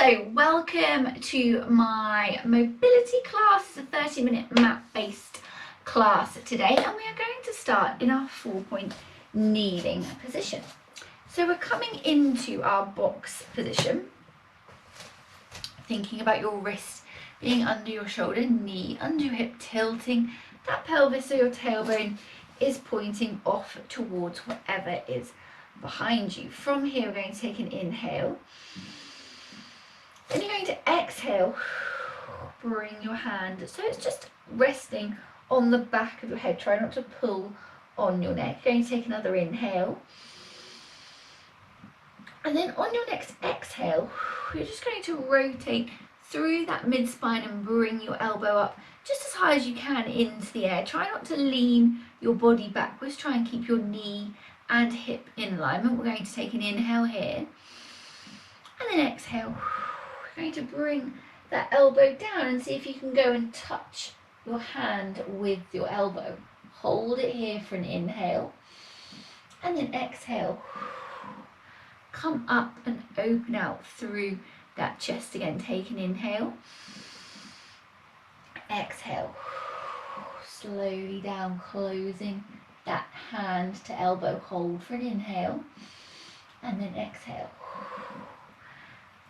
So welcome to my mobility class. It's a 30-minute mat-based class today, and we are going to start in our 4-point kneeling position. So we're coming into our box position, thinking about your wrist being under your shoulder, knee under your hip, tilting that pelvis so your tailbone is pointing off towards whatever is behind you. From here, we're going to take an inhale. Then you're going to exhale, bring your hand, so it's just resting on the back of your head. Try not to pull on your neck. You're going to take another inhale. And then on your next exhale, you're just going to rotate through that mid-spine and bring your elbow up just as high as you can into the air. Try not to lean your body backwards. Try and keep your knee and hip in alignment. We're going to take an inhale here. And then exhale. We're going to bring that elbow down and see if you can go and touch your hand with your elbow. Hold it here for an inhale. And then exhale. Come up and open out through that chest again. Take an inhale. Exhale. Slowly down, closing that hand to elbow. Hold for an inhale. And then exhale.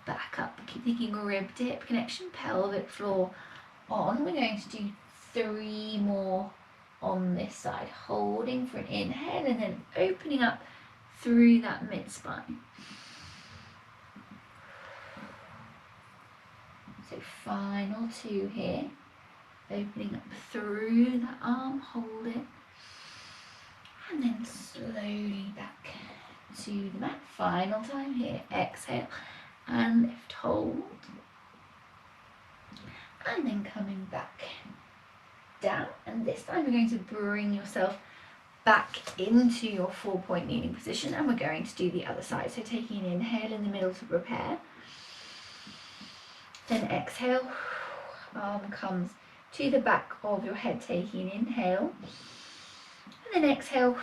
Back up. Keep thinking rib to hip connection, pelvic floor on. We're going to do 3 more on this side. Holding for an inhale and then opening up through that mid-spine. So final 2 here. Opening up through the arm, hold it. And then slowly back to the mat. Final time here. Exhale and lift, hold. And then coming back down. And this time you're going to bring yourself back into your 4-point kneeling position, and we're going to do the other side. So taking an inhale in the middle to prepare. Then exhale, arm comes to the back of your head, taking an inhale. And then exhale,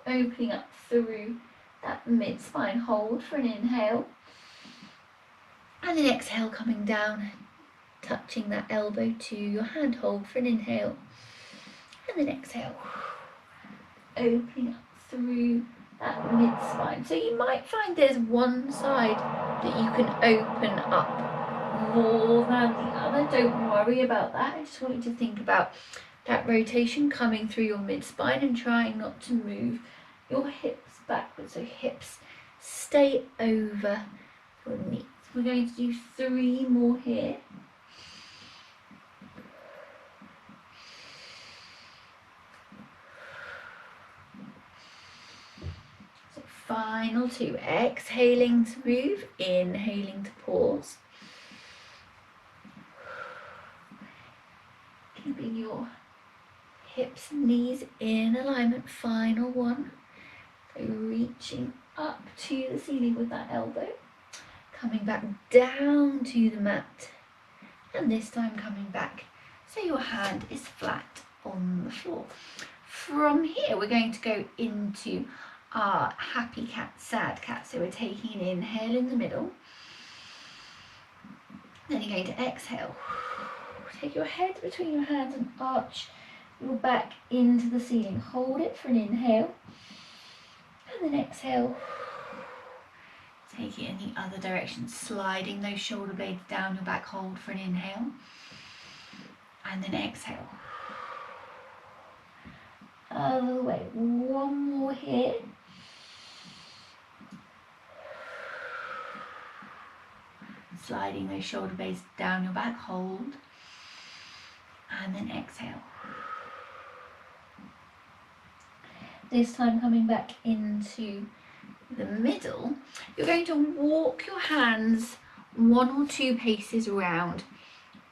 opening up through that mid-spine, hold for an inhale. And then exhale, coming down, touching that elbow to your hand, hold for an inhale. And then exhale, opening up through that mid-spine. So you might find there's one side that you can open up more than the other. Don't worry about that. I just want you to think about that rotation coming through your mid-spine and trying not to move your hips backwards. So hips stay over your knees. We're going to do 3 more here. So final 2. Exhaling to move, inhaling to pause. Keeping your hips and knees in alignment. Final 1. So reaching up to the ceiling with that elbow. Coming back down to the mat. And this time coming back so your hand is flat on the floor. From here we're going to go into our happy cat, sad cat. So we're taking an inhale in the middle. Then you're going to exhale. Take your head between your hands and arch your back into the ceiling. Hold it for an inhale. And then exhale. Take it in the other direction, sliding those shoulder blades down your back. Hold for an inhale. And then exhale. Other way. 1 more here. Sliding those shoulder blades down your back. Hold. And then exhale. This time coming back into the middle, you're going to walk your hands 1 or 2 paces around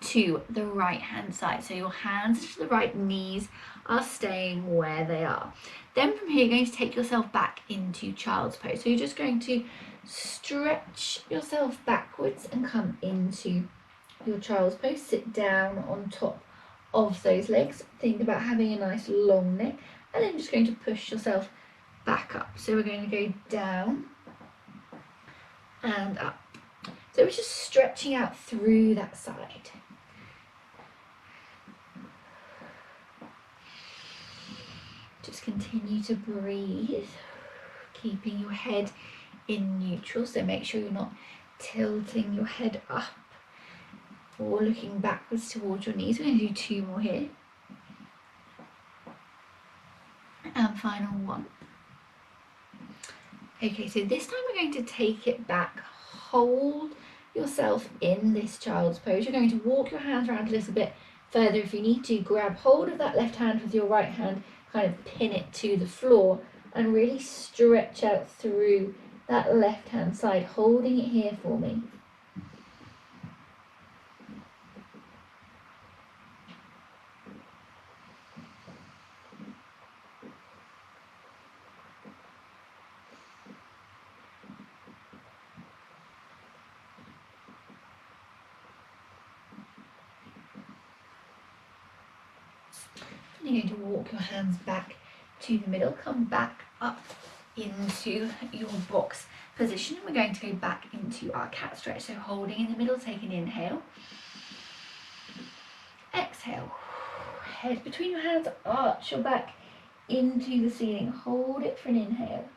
to the right hand side. So your hands to the right, knees are staying where they are. Then from here you're going to take yourself back into child's pose. So you're just going to stretch yourself backwards and come into your child's pose. Sit down on top of those legs. Think about having a nice long neck, and then just going to push yourself back up. So we're going to go down and up. So we're just stretching out through that side. Just continue to breathe, keeping your head in neutral, so make sure you're not tilting your head up or looking backwards towards your knees. We're going to do 2 more here. And final one. Okay, so this time we're going to take it back. Hold yourself in this child's pose. You're going to walk your hands around a little bit further if you need to. Grab hold of that left hand with your right hand, kind of pin it to the floor and really stretch out through that left hand side, holding it here for me. You're going to walk your hands back to the middle, come back up into your box position. We're going to go back into our cat stretch, so holding in the middle, take an inhale. Exhale. Head between your hands, arch your back into the ceiling. Hold it for an inhale.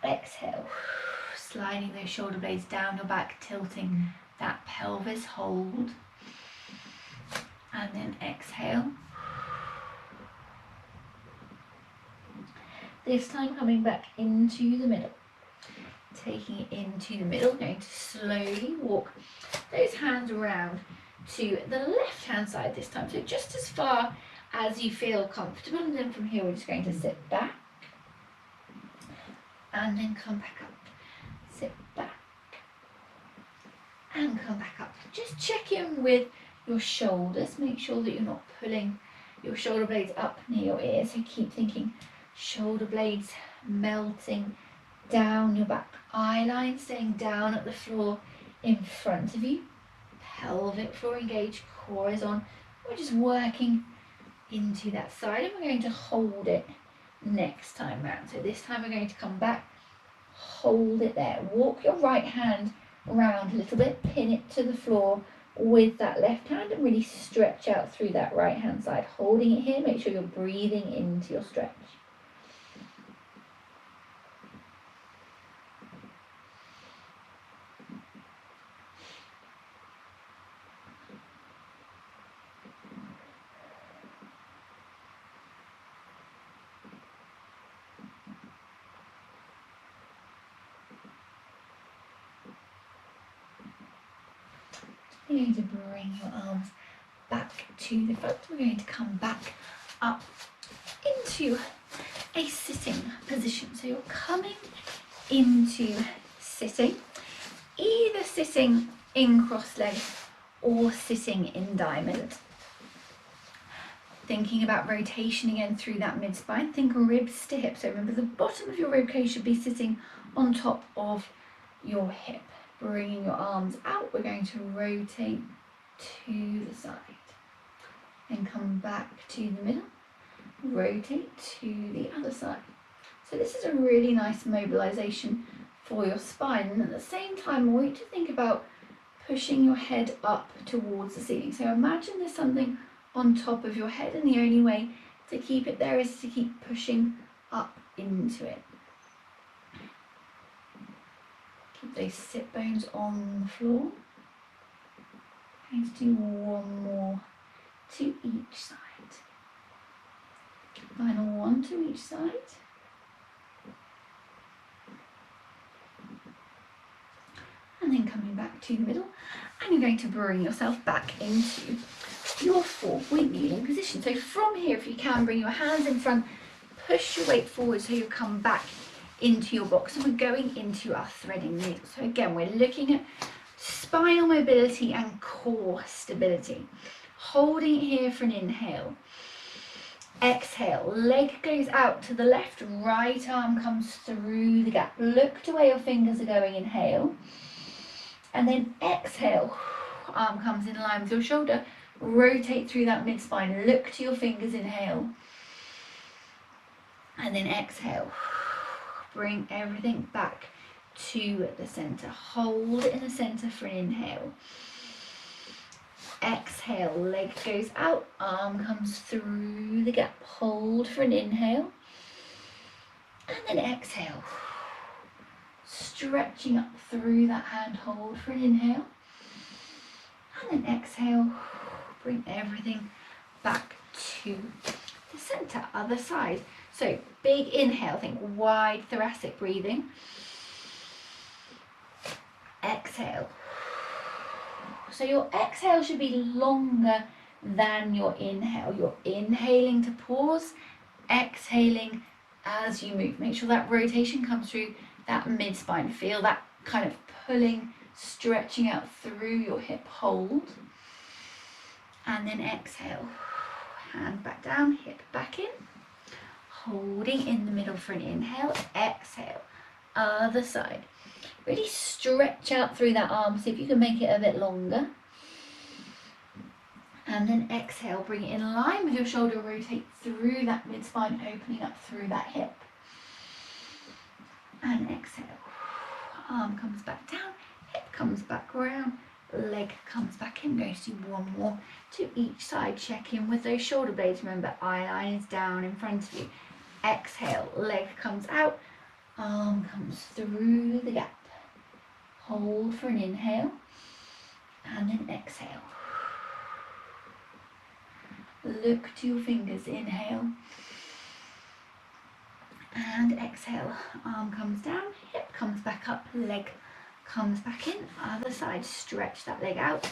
Exhale. Sliding those shoulder blades down your back, tilting that pelvis. Hold. And then exhale. This time coming back into the middle. Taking it into the middle, going to slowly walk those hands around to the left hand side this time. So just as far as you feel comfortable, and then from here we're just going to sit back and then come back up. Sit back and come back up. Just check in with your shoulders. Make sure that you're not pulling your shoulder blades up near your ears. So keep thinking shoulder blades melting down your back eye line, staying down at the floor in front of you. Pelvic floor engaged, core is on. We're just working into that side, and we're going to hold it next time round. So this time we're going to come back, hold it there. Walk your right hand around a little bit, pin it to the floor with that left hand and really stretch out through that right hand side. Holding it here, make sure you're breathing into your stretch. You're going to bring your arms back to the front. We're going to come back up into a sitting position. So you're coming into sitting, either sitting in cross legs or sitting in diamond. Thinking about rotation again through that mid spine. Think ribs to hips. So remember the bottom of your rib cage should be sitting on top of your hip. Bringing your arms out, we're going to rotate to the side and come back to the middle, rotate to the other side. So this is a really nice mobilization for your spine, and at the same time I want you to think about pushing your head up towards the ceiling. So imagine there's something on top of your head, and the only way to keep it there is to keep pushing up into it. Keep those sit bones on the floor. I'm going to do one more to each side. Final one to each side. And then coming back to the middle. And you're going to bring yourself back into your 4-point kneeling position. So from here, if you can, bring your hands in front, push your weight forward so you come back into your box, and we're going into our threading needle. So again, we're looking at spinal mobility and core stability. Holding it here for an inhale. Exhale, leg goes out to the left, right arm comes through the gap. Look to where your fingers are going, inhale. And then exhale, arm comes in line with your shoulder. Rotate through that mid-spine, look to your fingers, inhale. And then exhale. Bring everything back to the center. Hold in the center for an inhale. Exhale, leg goes out, arm comes through the gap. Hold for an inhale. And then exhale. Stretching up through that hand, hold for an inhale. And then exhale, bring everything back to the center, other side. So big inhale, think wide thoracic breathing. Exhale. So your exhale should be longer than your inhale. You're inhaling to pause, exhaling as you move. Make sure that rotation comes through that mid-spine. Feel that kind of pulling, stretching out through your hip. Hold. And then exhale. Hand back down, hip back in. Holding in the middle for an inhale. Exhale. Other side. Really stretch out through that arm. See if you can make it a bit longer. And then exhale. Bring it in line with your shoulder. Rotate through that mid-spine, opening up through that hip. And exhale. Arm comes back down. Hip comes back round. Leg comes back in. Going to do one more to each side. Check in with those shoulder blades. Remember, eye line is down in front of you. Exhale. Leg comes out. Arm comes through the gap. Hold for an inhale. And then exhale. Look to your fingers. Inhale. And exhale. Arm comes down. Hip comes back up. Leg comes back in. Other side. Stretch that leg out.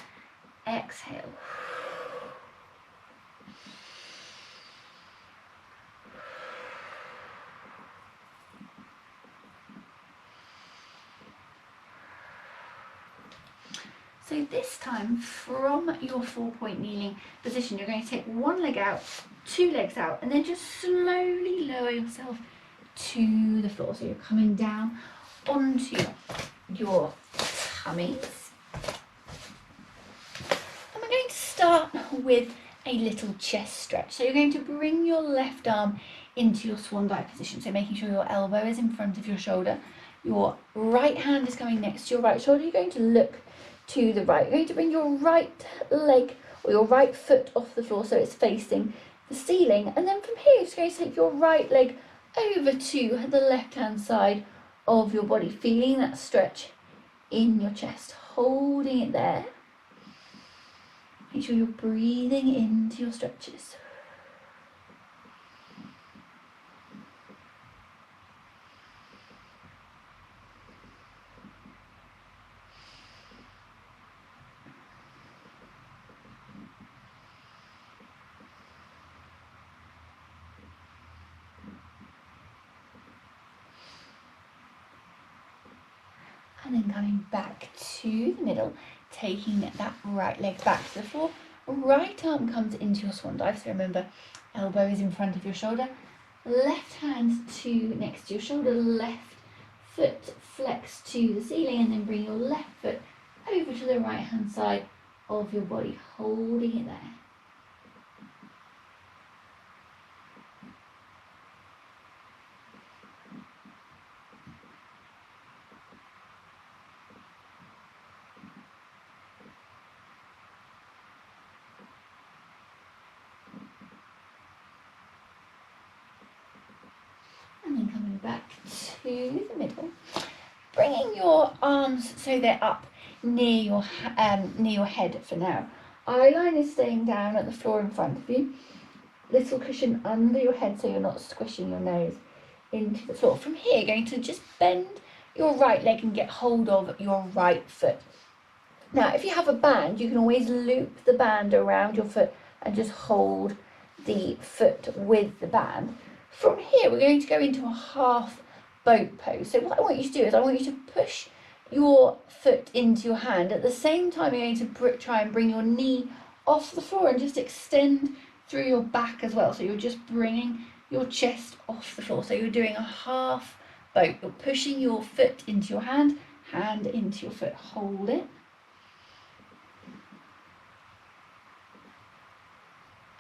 Exhale. So this time, from your 4-point kneeling position, you're going to take one leg out, 2 legs out, and then just slowly lower yourself to the floor. So you're coming down onto your tummies. And we're going to start with a little chest stretch. So you're going to bring your left arm into your swan dive position. So making sure your elbow is in front of your shoulder. Your right hand is coming next to your right shoulder. You're going to look to the right. You're going to bring your right leg or your right foot off the floor so it's facing the ceiling, and then from here you're just going to take your right leg over to the left hand side of your body, feeling that stretch in your chest, holding it there. Make sure you're breathing into your stretches. And then coming back to the middle, taking that right leg back to the floor. Right arm comes into your swan dive. So remember, elbow is in front of your shoulder. Left hand to next to your shoulder. Left foot flex to the ceiling, and then bring your left foot over to the right hand side of your body, holding it there. And then coming back to the middle, bringing your arms so they're up near your head for now. Eye line is staying down at the floor in front of you. Little cushion under your head so you're not squishing your nose into the floor. From here, you're going to just bend your right leg and get hold of your right foot. Now, if you have a band, you can always loop the band around your foot and just hold the foot with the band. From here, we're going to go into a half boat pose. So what I want you to do is I want you to push your foot into your hand. At the same time, you're going to try and bring your knee off the floor and just extend through your back as well. So you're just bringing your chest off the floor. So you're doing a half boat. You're pushing your foot into your hand, hand into your foot. Hold it.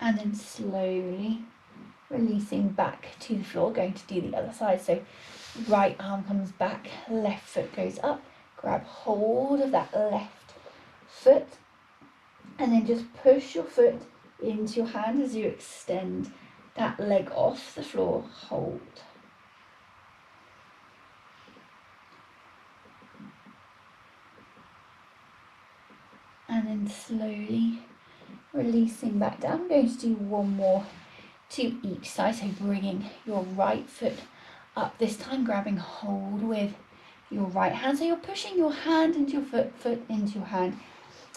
And then slowly releasing back to the floor. Going to do the other side. So right arm comes back, left foot goes up, grab hold of that left foot, and then just push your foot into your hand as you extend that leg off the floor. Hold. And then slowly releasing back down. I'm going to do one more to each side. So bringing your right foot up, this time grabbing hold with your right hand. So you're pushing your hand into your foot, foot into your hand.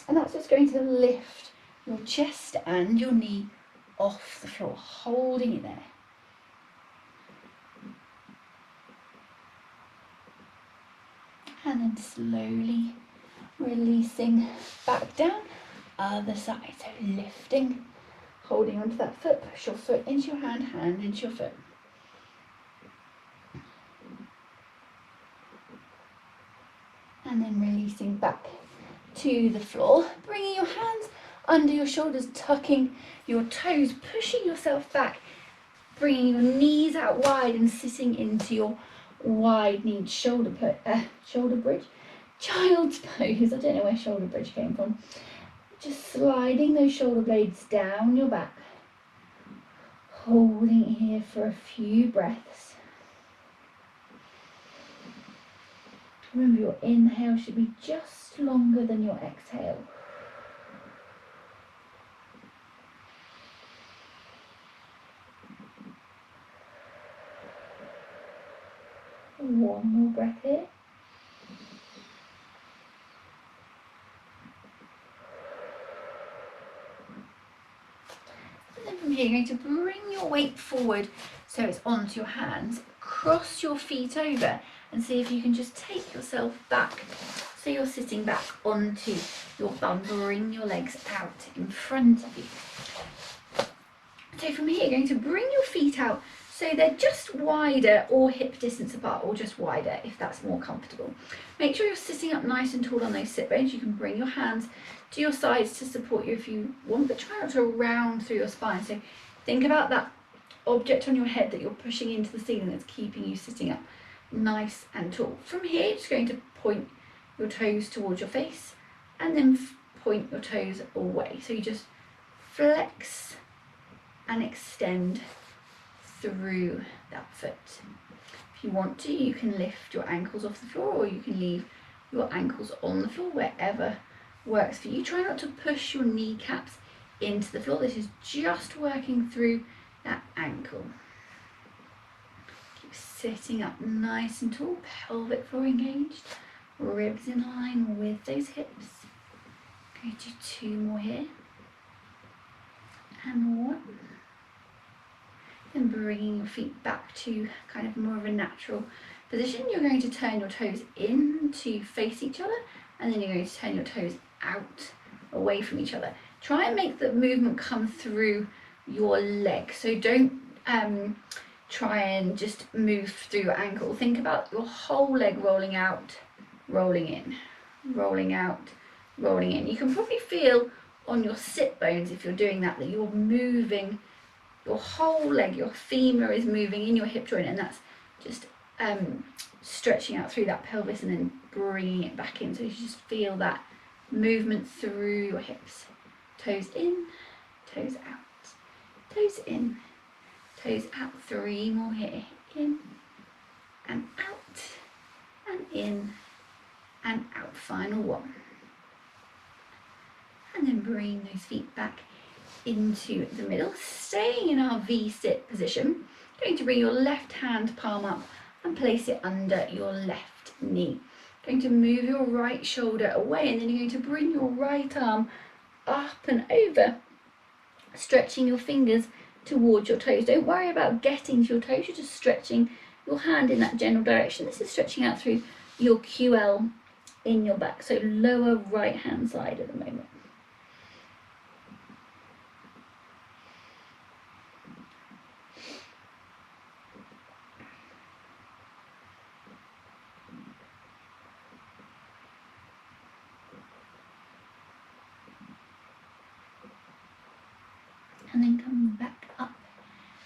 And that's just going to lift your chest and your knee off the floor, holding it there. And then slowly releasing back down, other side. So lifting, holding onto that foot, push your foot into your hand, hand into your foot. And then releasing back to the floor, bringing your hands under your shoulders, tucking your toes, pushing yourself back, bringing your knees out wide and sitting into your wide-kneed shoulder bridge, child's pose. I don't know where shoulder bridge came from. Just sliding those shoulder blades down your back, holding it here for a few breaths. Remember, your inhale should be just longer than your exhale. One more breath here. And then from here, you're going to bring your weight forward so it's onto your hands. Cross your feet over and see if you can just take yourself back so you're sitting back onto your bum. Bring your legs out in front of you. So from here, you're going to bring your feet out so they're just wider or hip distance apart, or just wider if that's more comfortable. Make sure you're sitting up nice and tall on those sit bones. You can bring your hands to your sides to support you if you want, but try not to round through your spine. So think about that object on your head that you're pushing into the ceiling that's keeping you sitting up nice and tall. From here, you're just going to point your toes towards your face and then point your toes away. So you just flex and extend through that foot. If you want to, you can lift your ankles off the floor, or you can leave your ankles on the floor, wherever works for you. Try not to push your kneecaps into the floor. This is just working through that ankle. Keep sitting up nice and tall, pelvic floor engaged, ribs in line with those hips. Going to do two more here. And one. Then bringing your feet back to kind of more of a natural position. You're going to turn your toes in to face each other, and then you're going to turn your toes out away from each other. Try and make the movement come through your leg. So don't try and just move through your ankle. Think about your whole leg rolling out, rolling in, rolling out, rolling in. You can probably feel on your sit bones, if you're doing that, that you're moving your whole leg. Your femur is moving in your hip joint, and that's just stretching out through that pelvis and then bringing it back in. So you just feel that movement through your hips. Toes in, toes out, toes in, toes out. Three more here. In and out, and in and out. Final one. And then bring those feet back into the middle, staying in our V-sit position. Going to bring your left hand palm up and place it under your left knee. Going to move your right shoulder away, and then you're going to bring your right arm up and over, stretching your fingers towards your toes. Don't worry about getting to your toes, you're just stretching your hand in that general direction. This is stretching out through your QL in your back, so lower right hand side at the moment. And then coming back up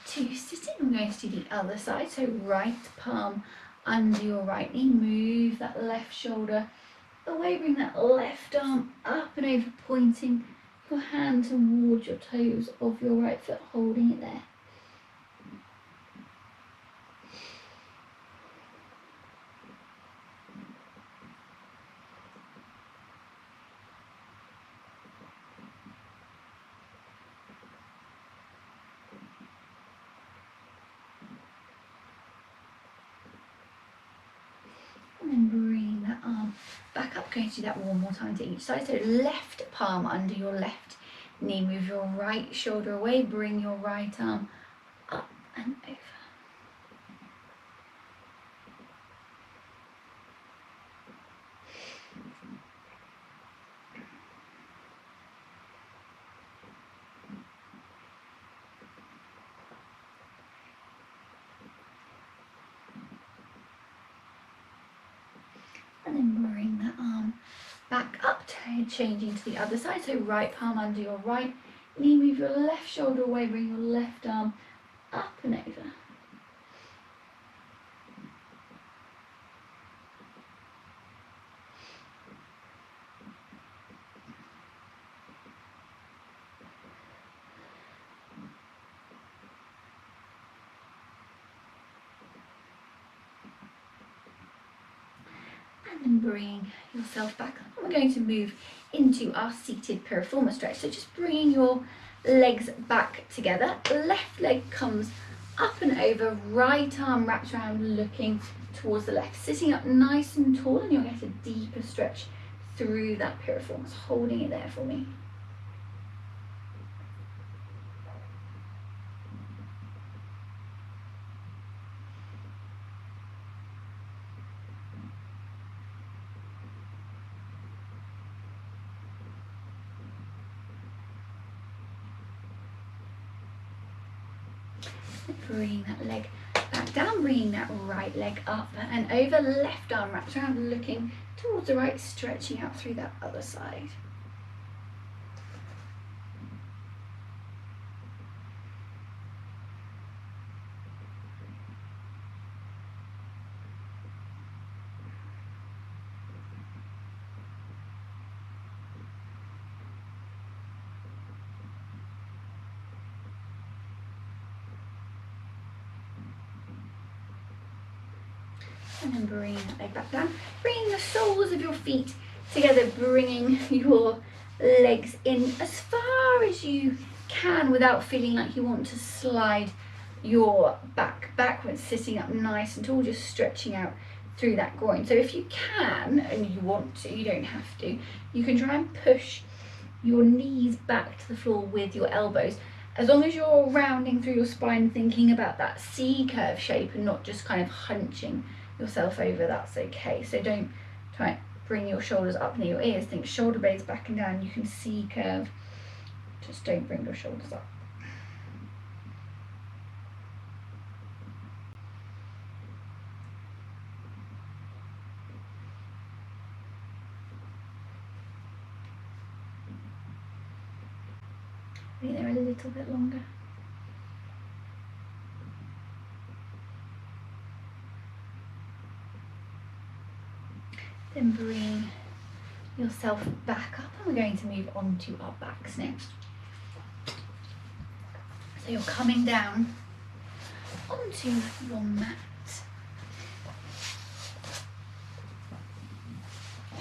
to you sitting, we're going to do the other side. So right palm under your right knee, move that left shoulder away, bring that left arm up and over, pointing your hand towards your toes of your right foot, holding it there. And then bring that arm back up. Going to do that one more time to each side. So left palm under your left knee, move your right shoulder away, bring your right arm up and over. And then bring that arm back up, changing to the other side. So right palm under your right knee, move your left shoulder away, bring your left arm up and over. And then bring yourself back up. And we're going to move into our seated piriformis stretch. So just bringing your legs back together. Left leg comes up and over, right arm wraps around looking towards the left. Sitting up nice and tall, and you'll get a deeper stretch through that piriformis, holding it there for me. Bring that leg back down, bringing that right leg up and over, left arm wraps around looking towards the right, stretching out through that other side. And then bring that leg back down, bringing the soles of your feet together, bringing your legs in as far as you can without feeling like you want to slide your back backwards, sitting up nice and tall, just stretching out through that groin. So if you can and you want to, you don't have to, you can try and push your knees back to the floor with your elbows, as long as you're rounding through your spine, thinking about that C curve shape and not just kind of hunching yourself over, that's okay. So don't try and bring your shoulders up near your ears, think shoulder blades back and down, you can C curve, just don't bring your shoulders up. Bring it there a little bit longer. Then bring yourself back up, and we're going to move on to our backs next. So you're coming down onto your mat.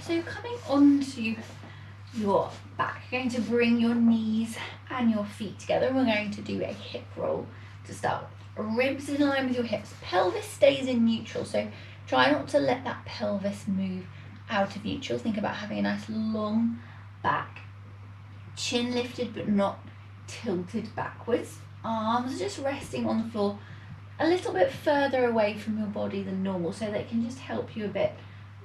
So you're coming onto your back. You're going to bring your knees and your feet together, and we're going to do a hip roll to start with. Ribs in line with your hips. Pelvis stays in neutral, so try not to let that pelvis move out of neutral. Think about having a nice long back, chin lifted but not tilted backwards. Arms just resting on the floor a little bit further away from your body than normal, so that can just help you a bit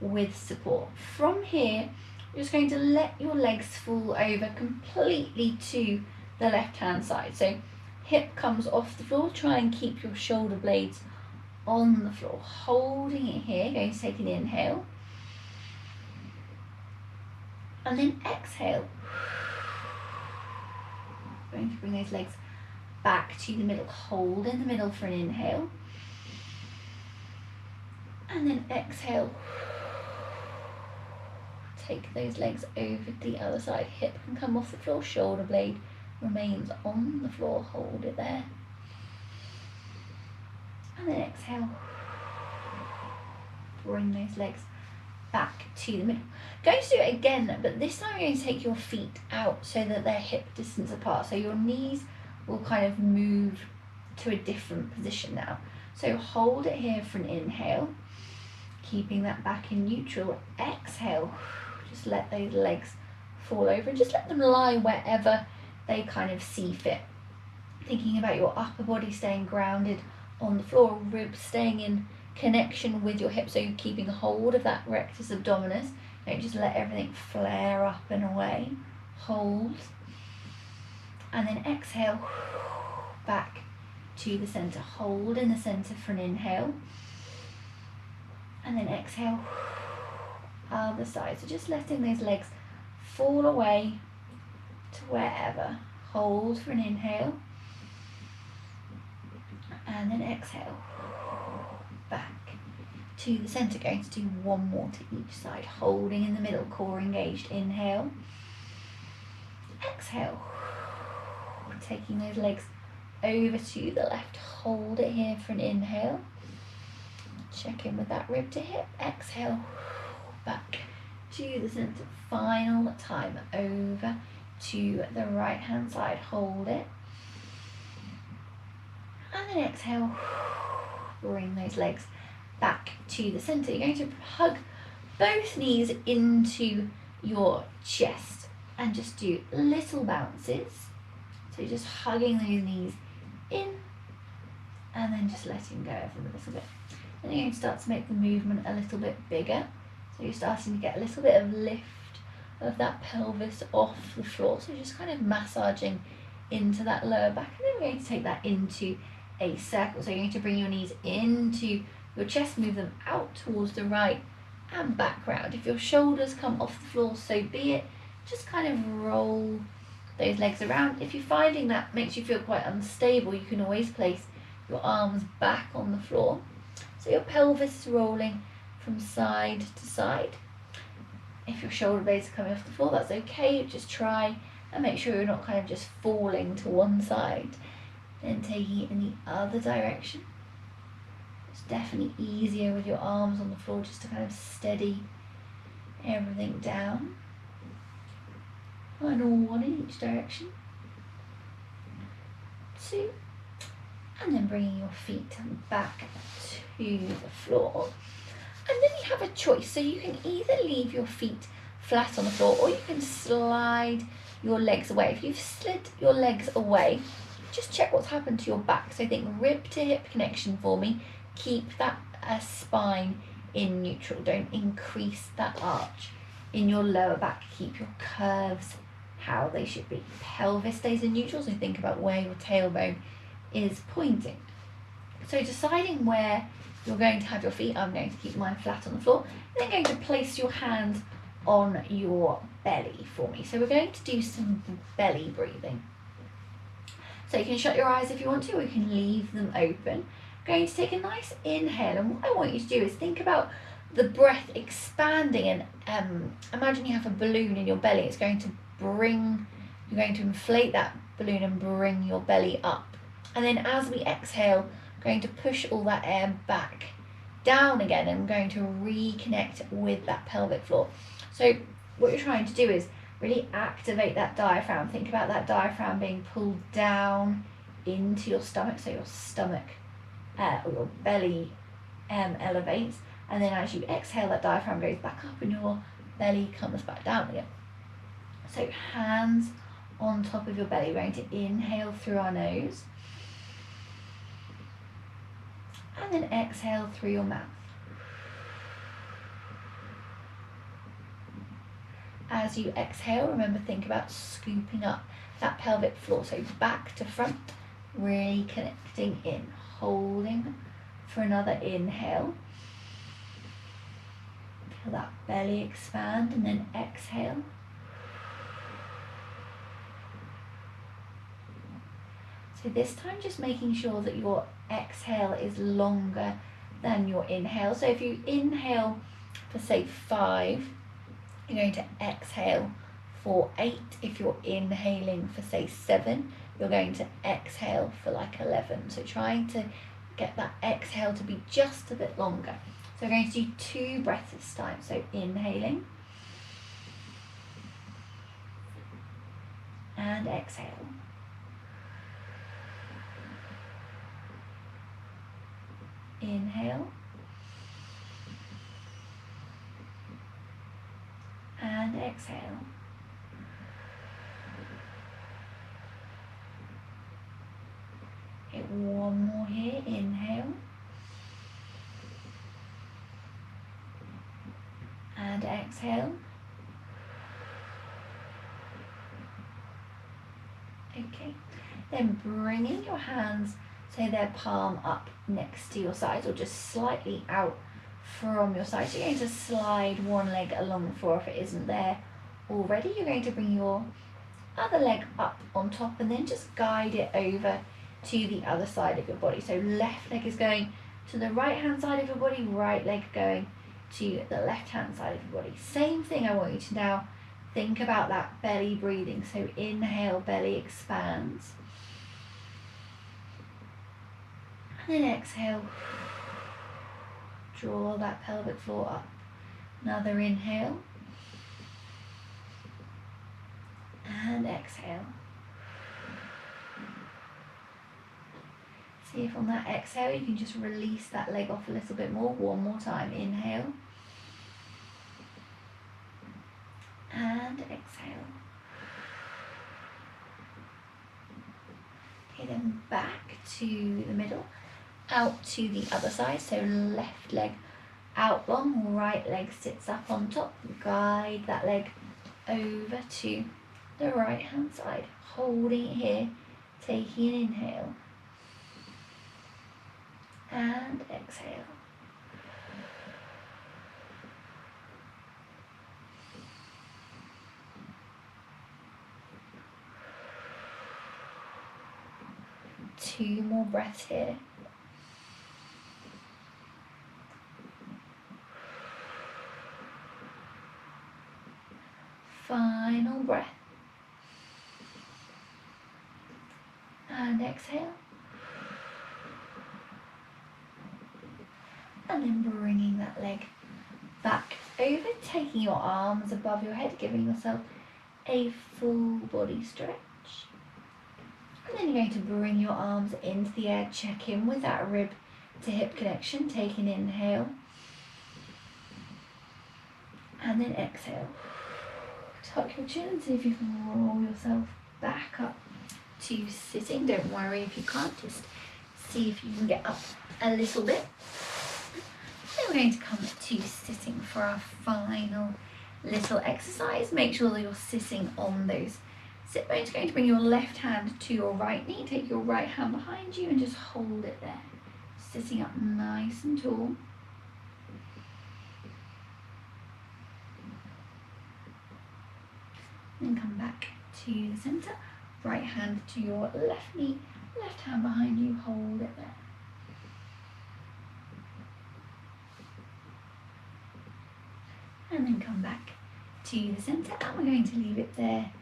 with support. From here, you're just going to let your legs fall over completely to the left hand side. So hip comes off the floor, try and keep your shoulder blades on the floor, holding it here. Going to take an inhale and then exhale. Going to bring those legs back to the middle. Hold in the middle for an inhale. And then exhale. Take those legs over to the other side. Hip can come off the floor, shoulder blade remains on the floor. Hold it there. And then exhale. Bring those legs back to the middle. Going to do it again, but this time you're going to take your feet out so that they're hip distance apart. So your knees will kind of move to a different position now. So hold it here for an inhale, keeping that back in neutral. Exhale, just let those legs fall over and just let them lie wherever they kind of see fit. Thinking about your upper body staying grounded on the floor, ribs staying in connection with your hips, so you're keeping hold of that rectus abdominis. Don't just let everything flare up and away. Hold. And then exhale, back to the center. Hold in the center for an inhale. And then exhale, other side. So just letting those legs fall away to wherever. Hold for an inhale. And then exhale, back to the center. Going to do one more to each side, holding in the middle, core engaged. Inhale, exhale, taking those legs over to the left. Hold it here for an inhale. Check in with that rib to hip. Exhale, back to the center. Final time, over to the right hand side. Hold it. And then exhale, bring those legs back to the center. You're going to hug both knees into your chest and just do little bounces. So just hugging those knees in and then just letting go of them a little bit. And you're going to start to make the movement a little bit bigger. So you're starting to get a little bit of lift of that pelvis off the floor. So just kind of massaging into that lower back, and then we're going to take that into a circle. So you're going to bring your knees into your chest, move them out towards the right and back round. If your shoulders come off the floor, so be it. Just kind of roll those legs around. If you're finding that makes you feel quite unstable, you can always place your arms back on the floor. So your pelvis is rolling from side to side. If your shoulder blades are coming off the floor, that's okay. Just try and make sure you're not kind of just falling to one side. Then taking it in the other direction. It's definitely easier with your arms on the floor just to kind of steady everything down. Final one in each direction. 2. And then bringing your feet back to the floor. And then you have a choice. So you can either leave your feet flat on the floor or you can slide your legs away. If you've slid your legs away, just check what's happened to your back. So think rib to hip connection for me. Keep that spine in neutral. Don't increase that arch in your lower back. Keep your curves how they should be. Pelvis stays in neutral, so think about where your tailbone is pointing. So deciding where you're going to have your feet, I'm going to keep mine flat on the floor, and then going to place your hands on your belly for me. So we're going to do some belly breathing. So you can shut your eyes if you want to, or you can leave them open. Going to take a nice inhale, and what I want you to do is think about the breath expanding, and imagine you have a balloon in your belly. It's going to you're going to inflate that balloon and bring your belly up. And then as we exhale, going to push all that air back down again, and going to reconnect with that pelvic floor. So what you're trying to do is really activate that diaphragm. Think about that diaphragm being pulled down into your stomach, so your stomach or your belly elevates, and then as you exhale, that diaphragm goes back up and your belly comes back down again. So hands on top of your belly. We're going to inhale through our nose and then exhale through your mouth. As you exhale, remember, think about scooping up that pelvic floor, so back to front, really connecting in, holding for another inhale. Feel that belly expand, and then exhale. So So this time just making sure that your exhale is longer than your inhale. So if you inhale for say 5, you're going to exhale for 8. If you're inhaling for say 7, you're going to exhale for like 11. So trying to get that exhale to be just a bit longer. So we're going to do 2 breaths this time. So inhaling and exhale. Inhale and exhale. Okay, one more here. Inhale and exhale. Okay, then bringing your hands so they're palm up next to your sides or just slightly out from your sides. You're going to slide one leg along the floor if it isn't there already. You're going to bring your other leg up on top and then just guide it over to the other side of your body. So left leg is going to the right hand side of your body, right leg going to the left hand side of your body. Same thing, I want you to now think about that belly breathing. So inhale, belly expands. And then exhale, draw that pelvic floor up. Another inhale. And exhale. See if on that exhale you can just release that leg off a little bit more. One more time. Inhale. And exhale. Okay, then back to the middle. Out to the other side, so left leg out long, right leg sits up on top. Guide that leg over to the right hand side, holding it here, taking an inhale and exhale. Two more breaths here. Final breath. And exhale. And then bringing that leg back over, taking your arms above your head, giving yourself a full body stretch. And then you're going to bring your arms into the air, check in with that rib to hip connection, take an inhale. And then exhale. Tuck your chin and see if you can roll yourself back up to sitting. Don't worry if you can't, just see if you can get up a little bit. Then we're going to come to sitting for our final little exercise. Make sure that you're sitting on those sit bones. You're going to bring your left hand to your right knee, take your right hand behind you and just hold it there. Sitting up nice and tall. Then come back to the centre, right hand to your left knee, left hand behind you, hold it there. And then come back to the centre and we're going to leave it there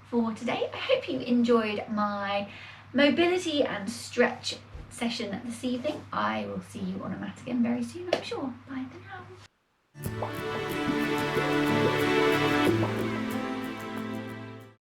for today. I hope you enjoyed my mobility and stretch session this evening. I will see you on a mat again very soon, I'm sure. Bye for now.